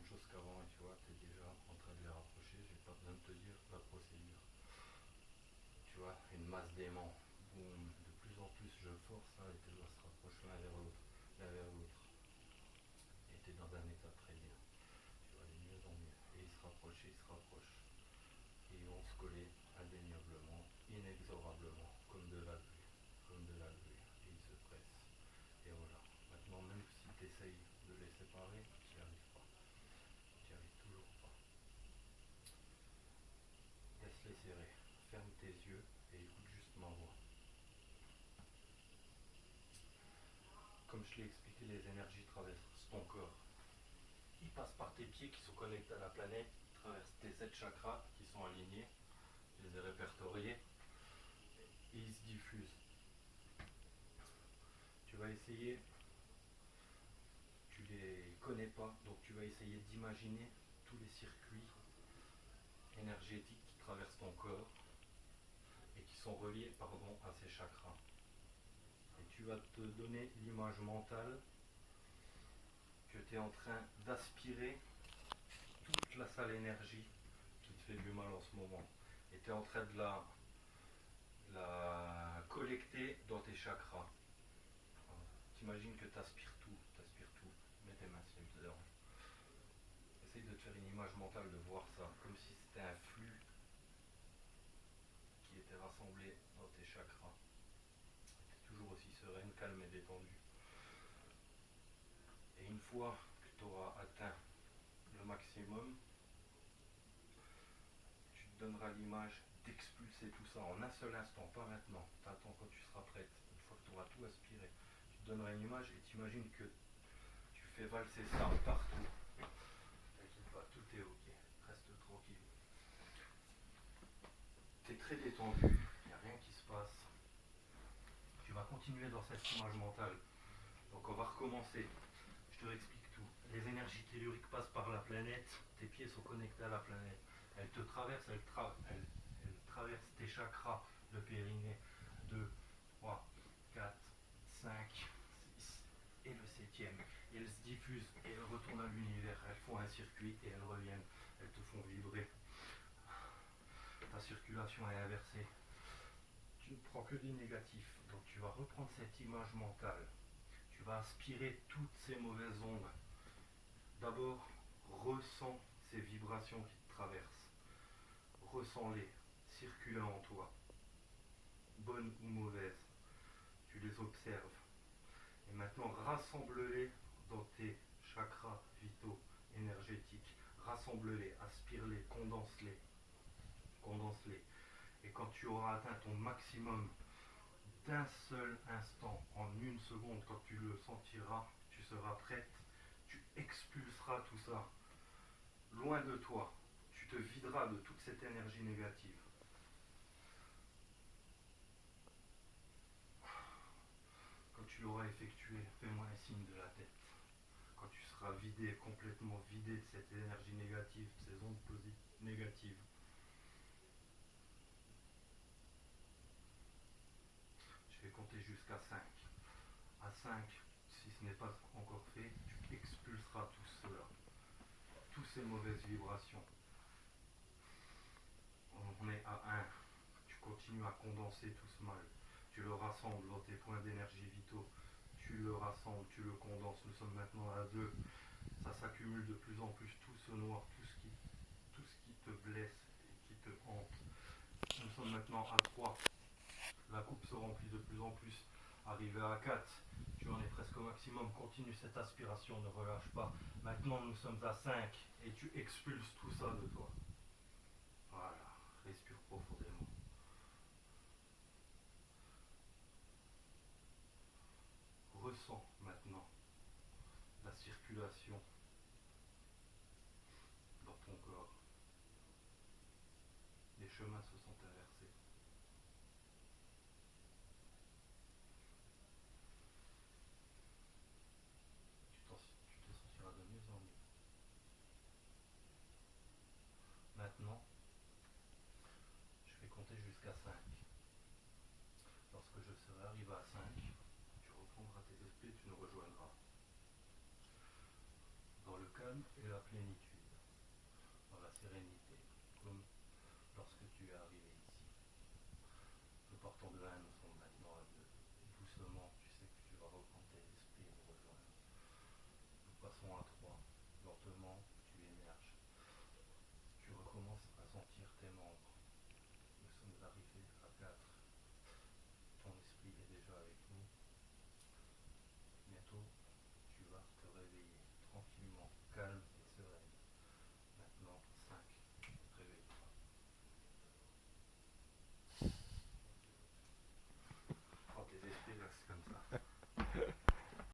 chose qu'avant, et tu vois, tu es déjà en train de les rapprocher, j'ai pas besoin de te dire la procédure. Tu vois, une masse d'aimant, boum, de plus en plus je force, hein, et tes doigts se rapprochent l'un vers l'autre. Et tu es dans un état très bien. Tu vas aller mieux en mieux. Et ils se rapprochent. Et ils vont se coller indéniablement, inexorablement, comme de la glu, comme de la glu. Et ils se pressent. Et voilà. Maintenant, même si tu essayes de les séparer, tu n'y arrives pas. Tu n'y arrives toujours pas. Laisse-les serrer. Ferme tes yeux et écoute juste ma voix. Comme je l'ai expliqué, les énergies traversent ton corps. Ils passent par tes pieds qui sont connectés à la planète, ils traversent tes 7 chakras qui sont alignés, je les ai répertoriés, et ils se diffusent. Tu vas essayer, tu les connais pas, donc tu vas essayer d'imaginer tous les circuits énergétiques qui traversent ton corps et qui sont reliés à ces chakras. Et tu vas te donner l'image mentale que tu es en train d'aspirer toute la sale énergie qui te fait du mal en ce moment. Et tu es en train de la collecter dans tes chakras. T'imagines que tu aspires tout. Mets tes mains si ça te dérange. Essaye de te faire une image mentale, de voir ça, comme si c'était un flux qui était rassemblé dans tes chakras. Tu es toujours aussi sereine, calme et détendue. Et une fois que tu auras atteint le maximum, tu te donneras l'image d'expulser tout ça en un seul instant, pas maintenant. T'attends quand tu seras prête. Une fois que tu auras tout aspiré, tu te donneras une image et t'imagines que tu fais valser ça partout. T'inquiète pas, tout est ok. Reste tranquille. Tu es très détendu, il n'y a rien qui se passe. Tu vas continuer dans cette image mentale. Donc on va recommencer. Je te réexplique tout. Les énergies telluriques passent par la planète. Tes pieds sont connectés à la planète. Elles te traversent, elles traversent tes chakras, le périnée. 2, 3, 4, 5, 6 et le septième. Et elles se diffusent et elles retournent à l'univers. Elles font un circuit et elles reviennent. Elles te font vibrer. Ta circulation est inversée. Tu ne prends que du négatif. Donc tu vas reprendre cette image mentale. Tu vas aspirer toutes ces mauvaises ondes. D'abord, ressens ces vibrations qui te traversent. Ressens-les, circuler en toi. Bonnes ou mauvaises. Tu les observes. Et maintenant, rassemble-les dans tes chakras vitaux, énergétiques. Rassemble-les, aspire-les, condense-les. Condense-les. Et quand tu auras atteint ton maximum d'un seul instant, en une seconde, quand tu le sentiras, tu seras prête, tu expulseras tout ça loin de toi. Tu te videras de toute cette énergie négative. Quand tu l'auras effectué, fais-moi un signe de la tête. Quand tu seras vidé, complètement vidé de cette énergie négative, ces ondes négatives. Je vais compter jusqu'à 5. À 5, si ce n'est pas encore fait, tu expulseras tout cela. Toutes ces mauvaises vibrations. On est à 1. Tu continues à condenser tout ce mal. Tu le rassembles dans tes points d'énergie vitaux. Tu le rassembles, tu le condenses. Nous sommes maintenant à 2. Ça s'accumule de plus en plus, tout ce noir, tout ce qui te blesse et qui te hante. Nous sommes maintenant à 3. La coupe se remplit de plus en plus. Arrivé à 4, tu en es presque au maximum. Continue cette aspiration, ne relâche pas. Maintenant, nous sommes à 5 et tu expulses tout ça de toi. Voilà, respire profondément. Ressens maintenant la circulation dans ton corps. Les chemins se sont inversés. Tu te sentiras de mieux en mieux. Maintenant, je vais compter jusqu'à 5. Lorsque je serai arrivé à 5, tu reprendras tes esprits et tu nous rejoindras. Dans le cas calme et la plénitude, dans la sérénité, comme lorsque tu es arrivé ici. Nous partons de 1, nous sommes maintenant à 2. Doucement, tu sais que tu vas reprendre tes esprits et nous rejoindre. Nous passons à 3.